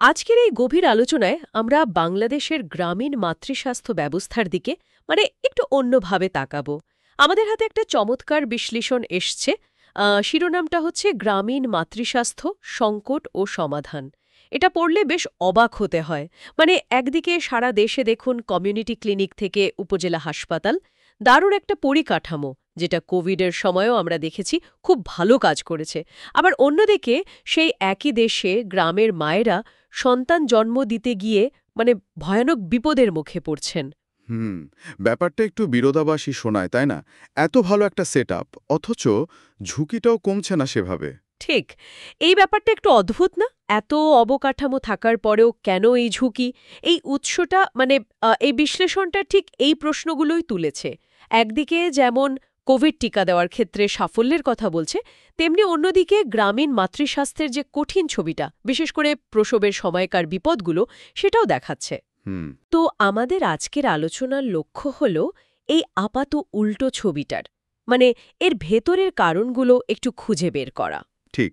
আজকের এই গভীর আলোচনায় আমরা বাংলাদেশের গ্রামীণ মাতৃস্বাস্থ্য ব্যবস্থার দিকে একটু অন্যভাবে তাকাবো। আমাদের হাতে একটা চমৎকার বিশ্লেষণ এসছে। শিরোনামটা হচ্ছে গ্রামীণ মাতৃস্বাস্থ্য সংকট ও সমাধান। এটা পড়লে বেশ অবাক হতে হয়। একদিকে সারা দেশে দেখুন কমিউনিটি ক্লিনিক থেকে উপজেলা হাসপাতাল, দারুণ একটা পরিকাঠামো যেটা কোভিডের সময়ও আমরা দেখেছি খুব ভালো কাজ করেছে। আবার অন্যদিকে সেই একই দেশে গ্রামের মায়েরা সন্তান জন্ম দিতে গিয়ে ভয়ানক বিপদের মুখে পড়ছেন। হুম ব্যাপারটা একটু বিরোধাভাসী শোনায়, তাই না? এত ভালো একটা সেটআপ, অথচ ঝুঁকিটাও কমছে না সেভাবে। ঠিক, এই ব্যাপারটা একটু অদ্ভুত না? এত অবকাঠামো থাকার পরেও কেন এই ঝুঁকি? এই উৎসটা এই বিশ্লেষণটা ঠিক এই প্রশ্নগুলোই তুলেছে। একদিকে যেমন কোভিড টিকা দেওয়ার ক্ষেত্রে সাফল্যের কথা বলছে, তেমনি অন্যদিকে গ্রামীণ মাতৃস্বাস্থ্যের যে কঠিন ছবিটা, বিশেষ করে প্রসবের সময়কার বিপদগুলো, সেটাও দেখাচ্ছে। হুম তো আমাদের আজকের আলোচনার লক্ষ্য হল এই আপাত উল্টো ছবিটার এর ভেতরের কারণগুলো একটু খুঁজে বের করা। ঠিক,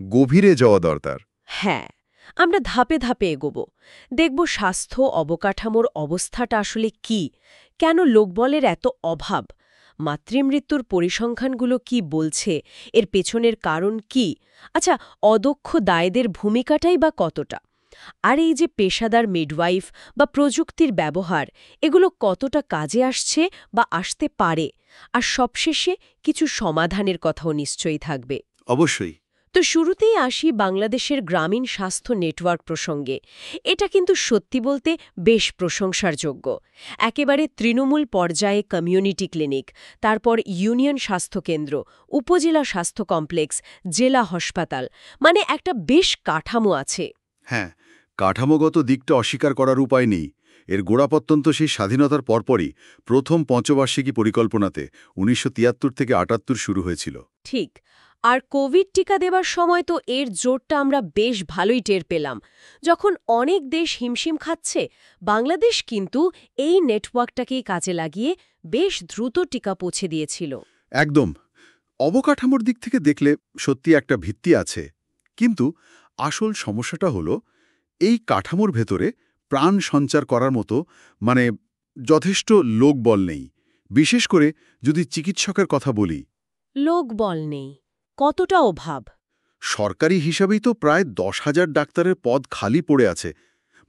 গভীরে যাওয়া দরকার। হ্যাঁ, আমরা ধাপে ধাপে এগোব। দেখব স্বাস্থ্য অবকাঠামোর অবস্থাটা আসলে কি, কেন লোকবলের এত অভাব, মাতৃমৃত্যুর পরিসংখ্যানগুলো কি বলছে, এর পেছনের কারণ কি, আচ্ছা অদক্ষ দায়দের ভূমিকাটাই বা কতটা, আর এই যে পেশাদার মিডওয়াইফ বা প্রযুক্তির ব্যবহার, এগুলো কতটা কাজে আসছে বা আসতে পারে, আর সবশেষে কিছু সমাধানের কথাও নিশ্চয়ই থাকবে। অবশ্যই। তো শুরুতেই আসি বাংলাদেশের গ্রামীণ স্বাস্থ্য নেটওয়ার্ক প্রসঙ্গে। এটা কিন্তু সত্যি বলতে বেশ প্রশংসার যোগ্য। একেবারে তৃণমূল পর্যায়ে কমিউনিটি ক্লিনিক, তারপর ইউনিয়ন স্বাস্থ্যকেন্দ্র, উপজেলা স্বাস্থ্য কমপ্লেক্স, জেলা হাসপাতাল, একটা বেশ কাঠামো আছে। হ্যাঁ, কাঠামোগত দিকটা অস্বীকার করার উপায় নেই। এর গোড়াপত্তন তো সেই স্বাধীনতার পরপরই প্রথম পঞ্চবার্ষিকী পরিকল্পনাতে ১৯৭৩ থেকে ৭৮ শুরু হয়েছিল। ঠিক, আর কোভিড টিকা দেবার সময় তো এর জোরটা আমরা বেশ ভালোই টের পেলাম। যখন অনেক দেশ হিমশিম খাচ্ছে, বাংলাদেশ কিন্তু এই নেটওয়ার্কটাকেই কাজে লাগিয়ে বেশ দ্রুত টিকা পৌঁছে দিয়েছিল। একদম। অবকাঠামোর দিক থেকে দেখলে সত্যি একটা ভিত্তি আছে, কিন্তু আসল সমস্যাটা হলো এই কাঠামোর ভেতরে প্রাণ সঞ্চার করার মতো মানে যথেষ্ট লোকবল নেই। বিশেষ করে যদি চিকিৎসকের কথা বলি, লোকবল নেই, কতটা অভাব। সরকারি হিসাবেই তো প্রায় ১০,০০০ ডাক্তারের পদ খালি পড়ে আছে।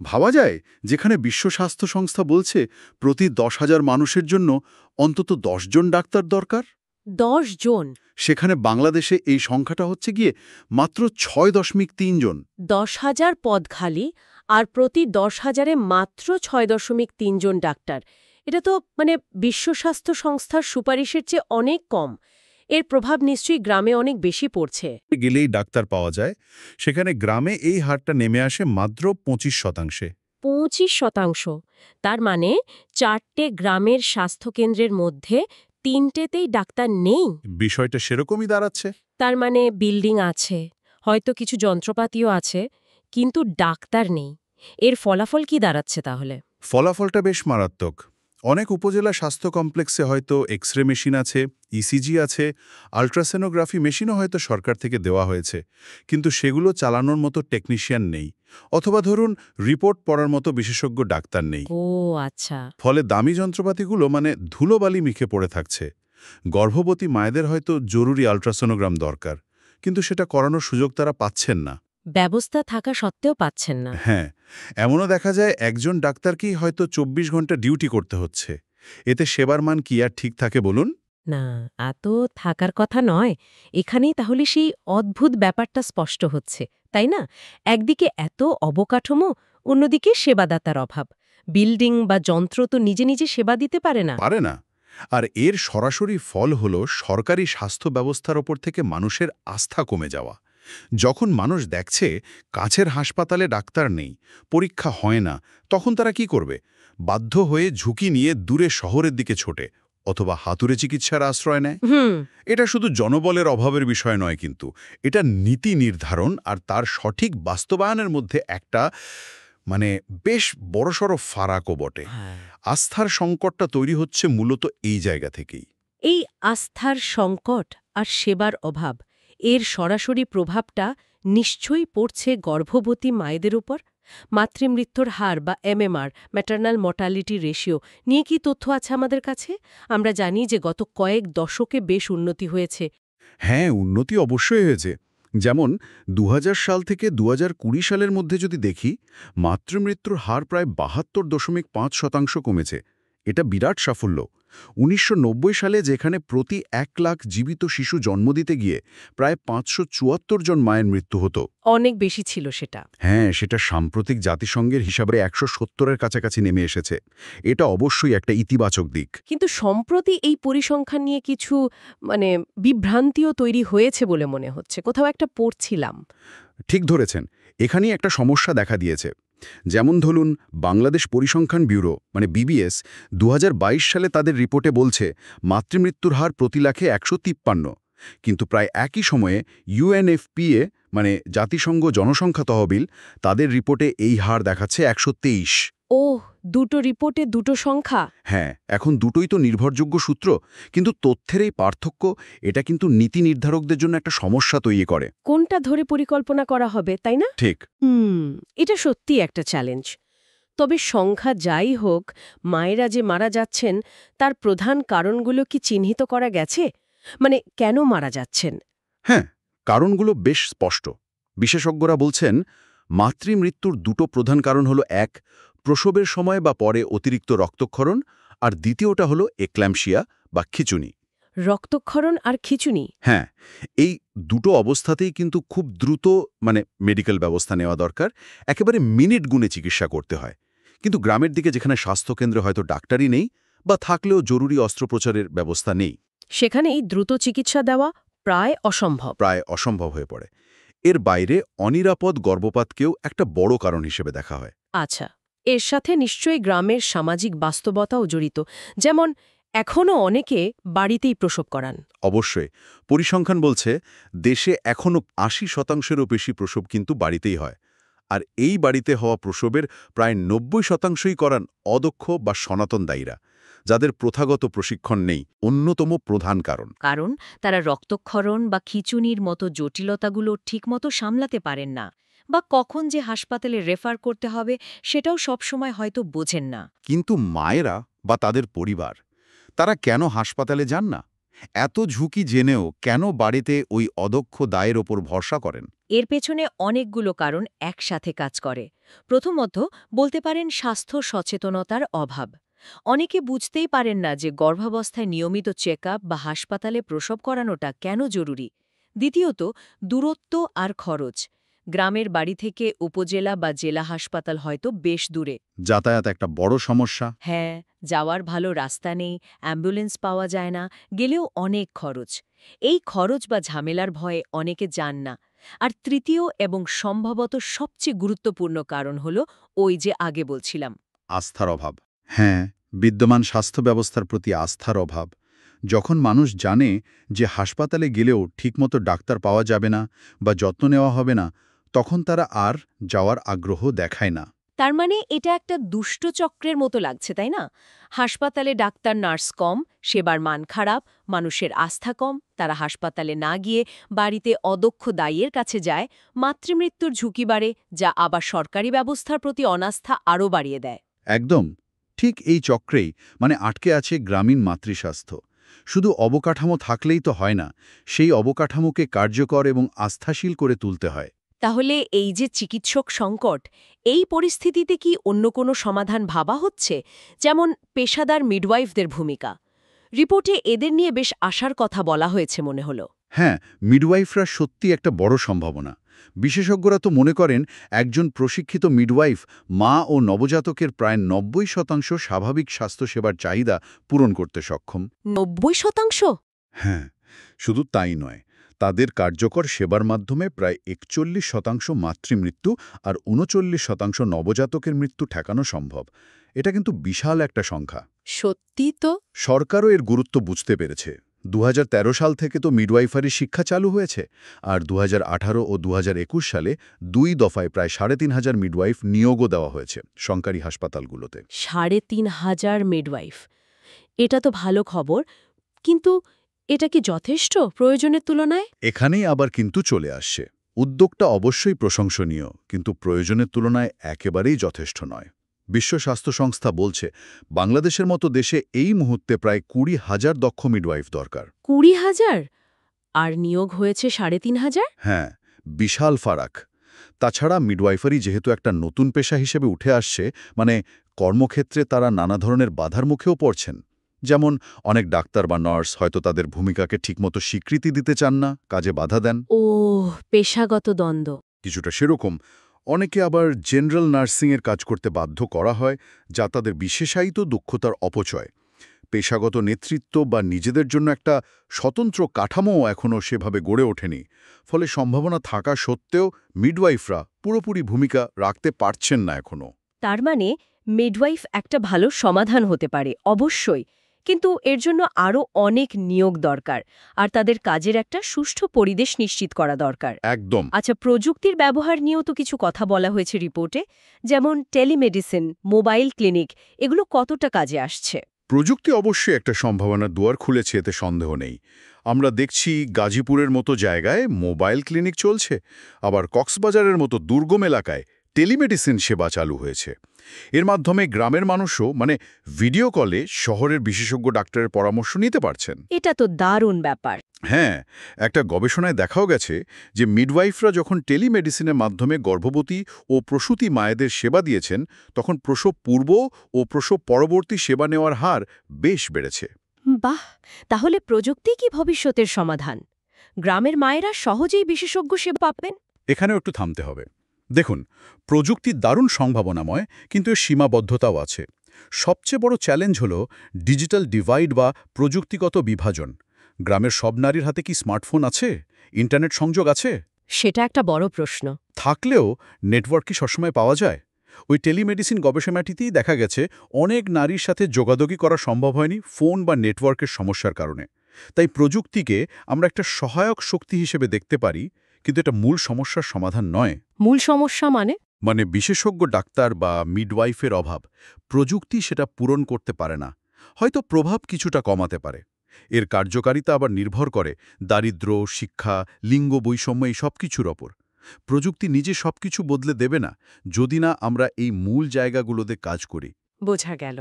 ভাবা যায়, যেখানে বিশ্ব স্বাস্থ্য সংস্থা বলছে প্রতি ১০,০০০ মানুষের জন্য অন্তত ১০ জন ডাক্তার দরকার, ১০ জন। সেখানে বাংলাদেশে এই সংখ্যাটা হচ্ছে গিয়ে মাত্র ৬.৩ জন। ১০,০০০ পদ খালি, আর প্রতি ১০,০০০-এ মাত্র ৬.৩ জন ডাক্তার। এটা তো বিশ্ব স্বাস্থ্য সংস্থার সুপারিশের চেয়ে অনেক কম। এর প্রভাব নিশ্চয়ই গ্রামে অনেক বেশি পড়ছে। গেলেই ডাক্তার পাওয়া যায়, সেখানে গ্রামে এই হারটা নেমে আসে মাত্র ২৫%। ২৫%। তার মানে ৪টে গ্রামের স্বাস্থ্যকেন্দ্রের মধ্যে ৩টেতেই ডাক্তার নেই। বিষয়টা সেরকমই দাঁড়াচ্ছে। তার মানে বিল্ডিং আছে, হয়তো কিছু যন্ত্রপাতিও আছে, কিন্তু ডাক্তার নেই। এর ফলাফল কি দাঁড়াচ্ছে তাহলে? ফলাফলটা বেশ মারাত্মক। অনেক উপজেলা স্বাস্থ্য কমপ্লেক্সে হয়তো এক্স-রে মেশিন আছে, ইসিজি আছে, আল্ট্রাসোনোগ্রাফি মেশিনও হয়তো সরকার থেকে দেওয়া হয়েছে, কিন্তু সেগুলো চালানোর মতো টেকনিশিয়ান নেই, অথবা ধরুন রিপোর্ট পড়ার মতো বিশেষজ্ঞ ডাক্তার নেই। ও আচ্ছা। ফলে দামি যন্ত্রপাতিগুলো ধুলোবালি মিখে পড়ে থাকছে। গর্ভবতী মায়েদের হয়তো জরুরি আল্ট্রাসোনোগ্রাম দরকার, কিন্তু সেটা করানোর সুযোগ তারা পাচ্ছেন না। ব্যবস্থা থাকা সত্ত্বেও পাচ্ছেন না। হ্যাঁ, এমনও দেখা যায় একজন ডাক্তারকেই হয়তো ২৪ ঘন্টা ডিউটি করতে হচ্ছে। এতে সেবার মান কি আর ঠিক থাকে বলুন? না, এত থাকার কথা নয়। এখানেই তাহলে সেই অদ্ভুত ব্যাপারটা স্পষ্ট হচ্ছে, তাই না? একদিকে এত অবকাঠামো, অন্যদিকে সেবাদাতার অভাব। বিল্ডিং বা যন্ত্র তো নিজে নিজে সেবা দিতে পারে না। পারে না। আর এর সরাসরি ফল হলো সরকারি স্বাস্থ্য ব্যবস্থার ওপর থেকে মানুষের আস্থা কমে যাওয়া। যখন মানুষ দেখছে কাছের হাসপাতালে ডাক্তার নেই, পরীক্ষা হয় না, তখন তারা কি করবে? বাধ্য হয়ে ঝুঁকি নিয়ে দূরে শহরের দিকে ছোটে, অথবা হাতুড়ে চিকিৎসার আশ্রয় নেয়। হুম। এটা শুধু জনবলের অভাবের বিষয় নয়, কিন্তু এটা নীতি নির্ধারণ আর তার সঠিক বাস্তবায়নের মধ্যে একটা বেশ বড়সড় ফারাকও বটে। হ্যাঁ। আস্থার সংকটটা তৈরি হচ্ছে মূলত এই জায়গা থেকেই। এই আস্থার সংকট আর সেবার অভাব, এর সরাসরি প্রভাবটা নিশ্চয়ই পড়ছে গর্ভবতী মায়েদের উপর। মাতৃমৃত্যুর হার বা এমএমআর, ম্যাটারনাল মর্টালিটি রেশিও নিয়ে কি তথ্য আছে আমাদের কাছে? আমরা জানি যে গত কয়েক দশকে বেশ উন্নতি হয়েছে। হ্যাঁ, উন্নতি অবশ্যই হয়েছে। যেমন ২০০০ সাল থেকে ২০২০ সালের মধ্যে যদি দেখি, মাতৃমৃত্যুর হার প্রায় ৭২.৫% কমেছে। এটা বিরাট সাফল্য। ১৯৯০ সালে যেখানে প্রতি ১ লাখ জীবিত শিশু জন্ম দিতে গিয়ে প্রায় ৫৭৪ জন মায়ের মৃত্যু হতো। অনেক বেশি ছিল সেটা। হ্যাঁ, সেটা সাম্প্রতিক জাতিসংঘের হিসাবে ১৭০-এর কাছাকাছি নেমে এসেছে। এটা অবশ্যই একটা ইতিবাচক দিক। কিন্তু সম্প্রতি এই পরিসংখ্যান নিয়ে কিছু বিভ্রান্তিও তৈরি হয়েছে বলে মনে হচ্ছে। কোথাও একটা পড়ছিলাম। ঠিক ধরেছেন, এখানেই একটা সমস্যা দেখা দিয়েছে। যেমন ধরুন, বাংলাদেশ পরিসংখ্যান ব্যুরো বিবিএস ২০২২ সালে তাদের রিপোর্টে বলছে মাতৃমৃত্যুর হার প্রতি লাখে ১৫৩। কিন্তু প্রায় একই সময়ে ইউএনএফপিএ জাতিসংঘ জনসংখ্যা তহবিল, তাদের রিপোর্টে এই হার দেখাচ্ছে ১২৩। ওহ, দুটো রিপোর্টে দুটো সংখ্যা। হ্যাঁ, এখন দুটোই তো নির্ভরযোগ্য সূত্র, কিন্তু তথ্যের এই পার্থক্য এটা কিন্তু নীতি নির্ধারকদের জন্য একটা সমস্যা তৈরি করে। কোনটা ধরে পরিকল্পনা করা হবে, তাই না? ঠিক। এটা সত্যি একটা চ্যালেঞ্জ। তবে সংখ্যা যাই হোক, মায়েরা যে মারা যাচ্ছেন তার প্রধান কারণগুলো কি চিহ্নিত করা গেছে? কেন মারা যাচ্ছেন? হ্যাঁ, কারণগুলো বেশ স্পষ্ট। বিশেষজ্ঞরা বলছেন মাতৃমৃত্যুর দুটো প্রধান কারণ হলো, এক, প্রসবের সময় বা পরে অতিরিক্ত রক্তক্ষরণ, আর দ্বিতীয়টা হলো এক্ল্যাম্পসিয়া বা খিঁচুনি। রক্তক্ষরণ আর খিঁচুনি? হ্যাঁ, এই দুটো অবস্থাতেই কিন্তু খুব দ্রুত মেডিকেল ব্যবস্থা নেওয়া দরকার। একেবারে মিনিট গুণে চিকিৎসা করতে হয়। কিন্তু গ্রামের দিকে যেখানে স্বাস্থ্যকেন্দ্রে হয়তো ডাক্তারই নেই বা থাকলেও জরুরি অস্ত্রোপচারের ব্যবস্থা নেই, সেখানেই দ্রুত চিকিৎসা দেওয়া প্রায় অসম্ভব হয়ে পড়ে। এর বাইরে অনিরাপদ গর্ভপাতকেও একটা বড় কারণ হিসেবে দেখা হয়। আচ্ছা, এর সাথে নিশ্চয়ই গ্রামের সামাজিক বাস্তবতাও জড়িত। যেমন এখনও অনেকে বাড়িতেই প্রসব করান। অবশ্যই, পরিসংখ্যান বলছে দেশে এখনও ৮০%-এরও বেশি প্রসব কিন্তু বাড়িতেই হয়। আর এই বাড়িতে হওয়া প্রসবের প্রায় ৯০%ই করান অদক্ষ বা সনাতন দায়ীরা, যাদের প্রথাগত প্রশিক্ষণ নেই, অন্যতম প্রধান কারণ। কারণ তারা রক্তক্ষরণ বা খিঁচুনির মতো জটিলতাগুলো ঠিকমতো সামলাতে পারেন না, বা কখন যে হাসপাতালে রেফার করতে হবে সেটাও সবসময় হয়তো বোঝেন না। কিন্তু মায়েরা বা তাদের পরিবার, তারা কেন হাসপাতালে যান না? এত ঝুঁকি জেনেও কেন বাড়িতে ওই অদক্ষ দায়ের ওপর ভরসা করেন? এর পেছনে অনেকগুলো কারণ একসাথে কাজ করে। প্রথমত, বলতে পারেন স্বাস্থ্য সচেতনতার অভাব। অনেকে বুঝতেই পারেন না যে গর্ভাবস্থায় নিয়মিত চেকআপ বা হাসপাতালে প্রসব করানোটা কেন জরুরি। দ্বিতীয়ত, দূরত্ব আর খরচ। গ্রামের বাড়ি থেকে উপজেলা বা জেলা হাসপাতাল হয়তো বেশ দূরে। যাতায়াত একটা বড় সমস্যা। হ্যাঁ, যাওয়ার ভালো রাস্তা নেই, অ্যাম্বুলেন্স পাওয়া যায় না, গেলেও অনেক খরচ। এই খরচ বা ঝামেলার ভয়ে অনেকে যান না। আর তৃতীয় এবং সম্ভবত সবচেয়ে গুরুত্বপূর্ণ কারণ হল ওই যে আগে বলছিলাম, আস্থার অভাব। হ্যাঁ, বিদ্যমান স্বাস্থ্য ব্যবস্থার প্রতি আস্থার অভাব। যখন মানুষ জানে যে হাসপাতালে গেলেও ঠিকমতো ডাক্তার পাওয়া যাবে না বা যত্ন নেওয়া হবে না, তখন তারা আর যাওয়ার আগ্রহ দেখায় না। তার মানে এটা একটা দুষ্ট চক্রের মতো লাগছে, তাই না? হাসপাতালে ডাক্তার নার্স কম, সেবার মান খারাপ, মানুষের আস্থা কম, তারা হাসপাতালে না গিয়ে বাড়িতে অদক্ষ দাইয়ের কাছে যায়, মাতৃমৃত্যুর ঝুঁকি বাড়ে, যা আবার সরকারি ব্যবস্থার প্রতি অনাস্থা আরও বাড়িয়ে দেয়। একদম ঠিক এই চক্রেই আটকে আছে গ্রামীণ মাতৃস্বাস্থ্য। শুধু অবকাঠামো থাকলেই তো হয় না, সেই অবকাঠামোকে কার্যকর এবং আস্থাশীল করে তুলতে হয়। তাহলে এই যে চিকিৎসক সংকট, এই পরিস্থিতিতে কি অন্য কোনো সমাধান ভাবা হচ্ছে? যেমন পেশাদার মিডওয়াইফদের ভূমিকা। রিপোর্টে এদের নিয়ে বেশ আশার কথা বলা হয়েছে মনে হলো। হ্যাঁ, মিডওয়াইফরা সত্যি একটা বড় সম্ভাবনা। বিশেষজ্ঞরা তো মনে করেন একজন প্রশিক্ষিত মিডওয়াইফ মা ও নবজাতকের প্রায় ৯০% স্বাভাবিক স্বাস্থ্যসেবার চাহিদা পূরণ করতে সক্ষম। ৯০%? হ্যাঁ, শুধু তাই নয়, তাদের কার্যকর সেবার মাধ্যমে প্রায় ৪১% মাতৃমৃত্যু আর ৩৯% নবজাতকের মৃত্যু ঠেকানো সম্ভব। এটা কিন্তু বিশাল একটা সংখ্যা। সত্যি তো। সরকারও এর গুরুত্ব বুঝতে পেরেছে। ২০১৩ সাল থেকে তো মিডওয়াইফারি শিক্ষা চালু হয়েছে, আর ২০১৮ ও ২০২১ সালে ২ দফায় প্রায় ৩,৫০০ মিডওয়াইফ নিয়োগও দেওয়া হয়েছে সরকারি হাসপাতালগুলোতে। ৩,৫০০ মিডওয়াইফ, এটা তো ভালো খবর। কিন্তু এটা কি যথেষ্ট প্রয়োজনের তুলনায়? এখানেই আবার কিন্তু চলে আসছে উদ্যোগটা অবশ্যই প্রশংসনীয়, কিন্তু প্রয়োজনের তুলনায় একেবারেই যথেষ্ট নয়। বিশ্ব স্বাস্থ্য সংস্থা বলছে বাংলাদেশের মতো দেশে এই মুহূর্তে প্রায় 20,000 দক্ষ মিডওয়াইফ দরকার। 20,000? আর নিয়োগ হয়েছে 3,500? হ্যাঁ, বিশাল ফারাক। তাছাড়া মিডওয়াইফারি যেহেতু একটা নতুন পেশা হিসেবে উঠে আসছে, মানে কর্মক্ষেত্রে তারা নানা ধরনের বাধার মুখেও পড়ছেন। যেমন অনেক ডাক্তার বা নার্স হয়তো তাদের ভূমিকাকে ঠিকমতো স্বীকৃতি দিতে চান না, কাজে বাধা দেন। ও, পেশাগত দ্বন্দ্ব। কিছুটা সেরকম। অনেকে আবার জেনারেল নার্সিংয়ের কাজ করতে বাধ্য করা হয়, যা তাদের বিশেষায়িত দক্ষতার অপচয়। পেশাগত নেতৃত্ব বা নিজেদের জন্য একটা স্বতন্ত্র কাঠামোও এখনও সেভাবে গড়ে ওঠেনি। ফলে সম্ভাবনা থাকা সত্ত্বেও মিডওয়াইফরা পুরোপুরি ভূমিকা রাখতে পারছেন না এখনও। তার মানে মিডওয়াইফ একটা ভালো সমাধান হতে পারে, অবশ্যই, কিন্তু এর জন্য আরও অনেক নিয়োগ দরকার, আর তাদের কাজের একটা সুষ্ঠু পরিবেশ নিশ্চিত করা দরকার। একদম। আচ্ছা, প্রযুক্তির ব্যবহার নিয়েও তো কিছু কথা বলা হয়েছে রিপোর্টে, যেমন টেলিমেডিসিন, মোবাইল ক্লিনিক, এগুলো কতটা কাজে আসছে? প্রযুক্তি অবশ্যই একটা সম্ভাবনার দুয়ার খুলেছে, এতে সন্দেহ নেই। আমরা দেখছি গাজীপুরের মতো জায়গায় মোবাইল ক্লিনিক চলছে, আবার কক্সবাজারের মতো দুর্গম এলাকায় টেলিমেডিসিন সেবা চালু হয়েছে। এর মাধ্যমে গ্রামের মানুষও ভিডিও কলে শহরের বিশেষজ্ঞ ডাক্তারের পরামর্শ নিতে পারছেন। এটা তো দারুণ ব্যাপার। হ্যাঁ, একটা গবেষণায় দেখাও গেছে যে মিডওয়াইফরা যখন টেলিমেডিসিনের মাধ্যমে গর্ভবতী ও প্রসূতি মায়েদের সেবা দিয়েছেন, তখন প্রসব পূর্ব ও প্রসব পরবর্তী সেবা নেওয়ার হার বেশ বেড়েছে। বাহ, তাহলে প্রযুক্তি কি ভবিষ্যতের সমাধান? গ্রামের মায়েরা সহজেই বিশেষজ্ঞ সেবা পাবেন? এখানেও একটু থামতে হবে। দেখুন, প্রযুক্তির দারুণ সম্ভাবনাময়, কিন্তু এর সীমাবদ্ধতাও আছে। সবচেয়ে বড় চ্যালেঞ্জ হল ডিজিটাল ডিভাইড বা প্রযুক্তিগত বিভাজন। গ্রামের সব নারীর হাতে কি স্মার্টফোন আছে? ইন্টারনেট সংযোগ আছে? সেটা একটা বড় প্রশ্ন। থাকলেও নেটওয়ার্ক কি সবসময় পাওয়া যায়? ওই টেলিমেডিসিন গবেষণাটিতেই দেখা গেছে অনেক নারীর সাথে যোগাযোগই করা সম্ভব হয়নি ফোন বা নেটওয়ার্কের সমস্যার কারণে। তাই প্রযুক্তিকে আমরা একটা সহায়ক শক্তি হিসেবে দেখতে পারি, কিন্তু এটা মূল সমস্যার সমাধান নয়। মূল সমস্যা মানে? বিশেষজ্ঞ ডাক্তার বা মিডওয়াইফের অভাব। প্রযুক্তি সেটা পূরণ করতে পারে না, হয়তো প্রভাব কিছুটা কমাতে পারে। এর কার্যকারিতা আবার নির্ভর করে দারিদ্র্য, শিক্ষা, লিঙ্গ বৈষম্য, এই সব কিছুর ওপর। প্রযুক্তি নিজে সবকিছু বদলে দেবে না, যদি না আমরা এই মূল জায়গাগুলোতে কাজ করি। বোঝা গেল।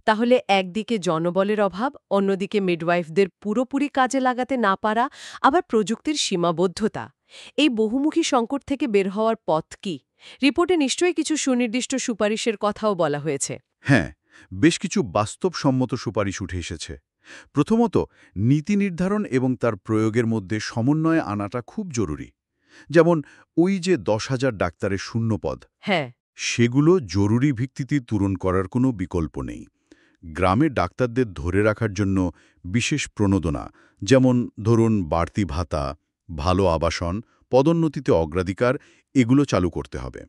তাহলে একদিকে জনবলের অভাব, অন্যদিকে মিডওয়াইফদের পুরোপুরি কাজে লাগাতে না পারা, আবার প্রযুক্তির সীমাবদ্ধতা। এই বহুমুখী সংকট থেকে বের হওয়ার পথ কি? রিপোর্টে নিশ্চয়ই কিছু সুনির্দিষ্ট সুপারিশের কথাও বলা হয়েছে। হ্যাঁ, বেশ কিছু বাস্তবসম্মত সুপারিশ উঠে এসেছে। প্রথমত, নীতি নির্ধারণ এবং তার প্রয়োগের মধ্যে সমন্বয় আনাটা খুব জরুরি। যেমন ওই যে 10,000 ডাক্তারের শূন্য পদ, হ্যাঁ, সেগুলো জরুরি ভিত্তিতে পূরণ করার কোনো বিকল্প নেই। গ্রামে ডাক্তারদের ধরে রাখার জন্য বিশেষ প্রণোদনা, যেমন ধরুন বাড়তি ভাতা, ভালো আবাসন, পদোন্নতিতে অগ্রাধিকার, এগুলো চালু করতে হবে।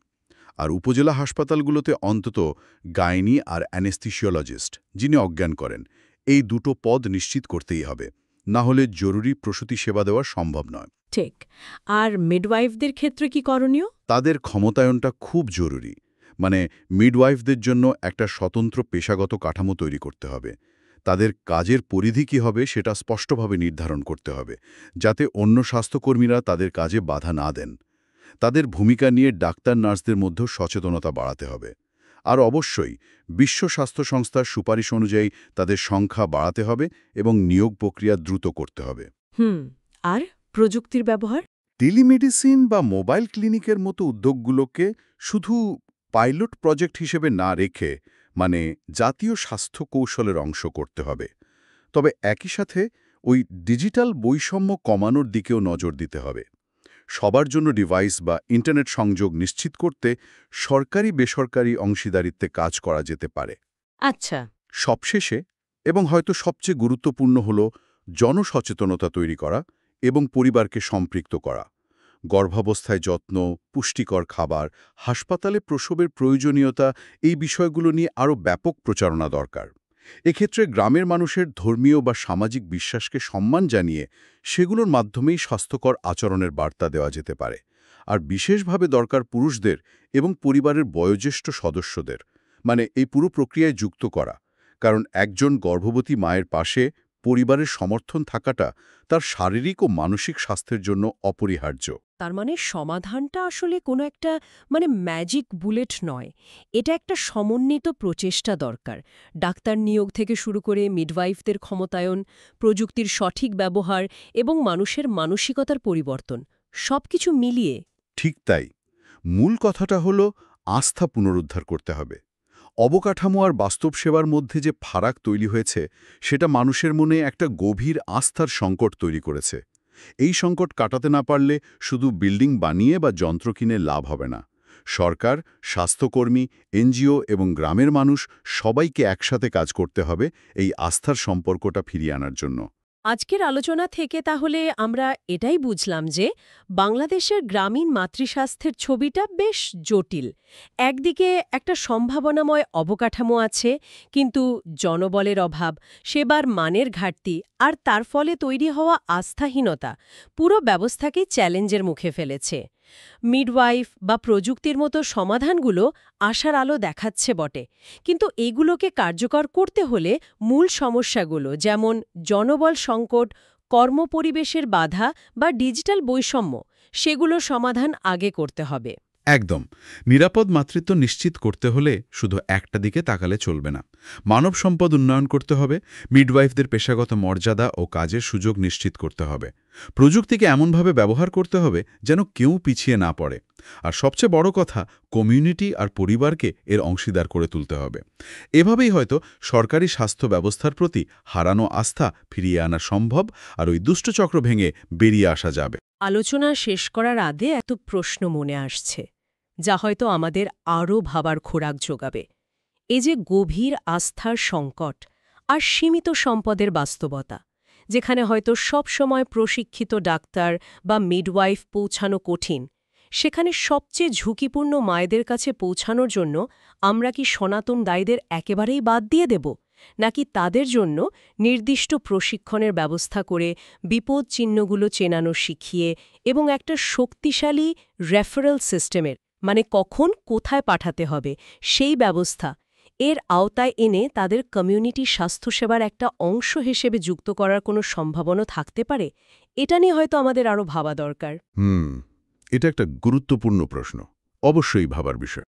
আর উপজেলা হাসপাতালগুলোতে অন্তত গাইনি আর অ্যানেস্থিসিওলজিস্ট, যিনি অজ্ঞান করেন, এই দুটো পদ নিশ্চিত করতেই হবে। না হলে জরুরি প্রসূতি সেবা দেওয়া সম্ভব নয়। ঠিক। আর মিডওয়াইফদের ক্ষেত্রে কি করণীয়? তাদের ক্ষমতায়নটা খুব জরুরি। মিডওয়াইফদের জন্য একটা স্বতন্ত্র পেশাগত কাঠামো তৈরি করতে হবে। তাদের কাজের পরিধি কী হবে সেটা স্পষ্টভাবে নির্ধারণ করতে হবে, যাতে অন্য স্বাস্থ্যকর্মীরা তাদের কাজে বাধা না দেন। তাদের ভূমিকা নিয়ে ডাক্তার নার্সদের মধ্যেও সচেতনতা বাড়াতে হবে। আর অবশ্যই বিশ্ব স্বাস্থ্য সংস্থার সুপারিশ অনুযায়ী তাদের সংখ্যা বাড়াতে হবে এবং নিয়োগ প্রক্রিয়া দ্রুত করতে হবে। আর প্রযুক্তির ব্যবহার? টেলিমেডিসিন বা মোবাইল ক্লিনিকের মতো উদ্যোগগুলোকে শুধু পাইলট প্রজেক্ট হিসেবে না রেখে জাতীয় স্বাস্থ্য কৌশলের অংশ করতে হবে। তবে একই সাথে ওই ডিজিটাল বৈষম্য কমানোর দিকেও নজর দিতে হবে। সবার জন্য ডিভাইস বা ইন্টারনেট সংযোগ নিশ্চিত করতে সরকারি বেসরকারি অংশীদারিত্বে কাজ করা যেতে পারে। আচ্ছা। সবশেষে এবং হয়তো সবচেয়ে গুরুত্বপূর্ণ হল জনসচেতনতা তৈরি করা এবং পরিবারকে সম্পৃক্ত করা। গর্ভাবস্থায় যত্ন, পুষ্টিকর খাবার, হাসপাতালে প্রসবের প্রয়োজনীয়তা, এই বিষয়গুলো নিয়ে আরও ব্যাপক প্রচারণা দরকার। এক্ষেত্রে গ্রামের মানুষের ধর্মীয় বা সামাজিক বিশ্বাসকে সম্মান জানিয়ে সেগুলোর মাধ্যমেই স্বাস্থ্যকর আচরণের বার্তা দেওয়া যেতে পারে। আর বিশেষভাবে দরকার পুরুষদের এবং পরিবারের বয়োজ্যেষ্ঠ সদস্যদের এই পুরো প্রক্রিয়ায় যুক্ত করা, কারণ একজন গর্ভবতী মায়ের পাশে পরিবারের সমর্থন থাকাটা তার শারীরিক ও মানসিক স্বাস্থ্যের জন্য অপরিহার্য। তার মানে সমাধানটা আসলে কোনো একটা ম্যাজিক বুলেট নয়, এটা একটা সমন্বিত প্রচেষ্টা দরকার। ডাক্তার নিয়োগ থেকে শুরু করে মিডওয়াইফদের ক্ষমতায়ন, প্রযুক্তির সঠিক ব্যবহার এবং মানুষের মানসিকতার পরিবর্তন, সবকিছু মিলিয়ে। ঠিক তাই। মূল কথাটা হলো আস্থা পুনরুদ্ধার করতে হবে। অবকাঠামো আর বাস্তব সেবার মধ্যে যে ফারাক তৈরি হয়েছে, সেটা মানুষের মনে একটা গভীর আস্থার সংকট তৈরি করেছে। এই সংকট কাটাতে না পারলে শুধু বিল্ডিং বানিয়ে বা যন্ত্র কিনে লাভ হবে না। সরকার, স্বাস্থ্যকর্মী, এনজিও এবং গ্রামের মানুষ সবাইকে একসাথে কাজ করতে হবে এই আস্থার সম্পর্কটা ফিরিয়ে আনার জন্য। আজকের আলোচনা থেকে তাহলে আমরা এটাই বুঝলাম যে বাংলাদেশের গ্রামীণ মাতৃস্বাস্থ্যের ছবিটা বেশ জটিল। একদিকে একটা সম্ভাবনাময় অবকাঠামো আছে, কিন্তু জনবলের অভাব, সেবার মানের ঘাটতি আর তার ফলে তৈরি হওয়া আস্থাহীনতা পুরো ব্যবস্থাকেই চ্যালেঞ্জের মুখে ফেলেছে। মিডওয়াইফ বা প্রযুক্তির মতো সমাধানগুলো আশার আলো দেখাচ্ছে বটে, কিন্তু এগুলোকে কার্যকর করতে হলে মূল সমস্যাগুলো যেমন জনবল সংকট, কর্মপরিবেশের বাধা বা ডিজিটাল বৈষম্য, সেগুলোর সমাধান আগে করতে হবে। একদম। নিরাপদ মাতৃত্ব নিশ্চিত করতে হলে শুধু একটা দিকে তাকালে চলবে না। মানব সম্পদ উন্নয়ন করতে হবে, মিডওয়াইফদের পেশাগত মর্যাদা ও কাজের সুযোগ নিশ্চিত করতে হবে। প্রযুক্তিকে এমনভাবে ব্যবহার করতে হবে যেন কেউ পিছিয়ে না পড়ে। আর সবচেয়ে বড় কথা, কমিউনিটি আর পরিবারকে এর অংশীদার করে তুলতে হবে। এভাবেই হয়তো সরকারি স্বাস্থ্য ব্যবস্থার প্রতি হারানো আস্থা ফিরিয়ে আনা সম্ভব, আর ওই দুষ্টচক্র ভেঙে বেরিয়ে আসা যাবে। আলোচনা শেষ করার আগে এত প্রশ্ন মনে আসছে, যা হয়তো আমাদের আরও ভাবার খোরাক যোগাবে। এই যে গভীর আস্থার সংকট আর সীমিত সম্পদের বাস্তবতা, যেখানে হয়তো সব সময় প্রশিক্ষিত ডাক্তার বা মিডওয়াইফ পৌঁছানো কঠিন, সেখানে সবচেয়ে ঝুঁকিপূর্ণ মায়েদের কাছে পৌঁছানোর জন্য আমরা কি সনাতন দায়ীদের একেবারেই বাদ দিয়ে দেব, নাকি তাদের জন্য নির্দিষ্ট প্রশিক্ষণের ব্যবস্থা করে বিপদ চিহ্নগুলো চেনানো শিখিয়ে এবং একটা শক্তিশালী রেফারেল সিস্টেমের কখন কোথায় পাঠাতে হবে সেই ব্যবস্থা এর আওতায় এনে তাদের কমিউনিটি স্বাস্থ্যসেবার একটা অংশ হিসেবে যুক্ত করার কোনো সম্ভাবনা থাকতে পারে? এটা নিয়ে হয়তো আমাদের আরও ভাবা দরকার। এটা একটা গুরুত্বপূর্ণ প্রশ্ন, অবশ্যই ভাবার বিষয়।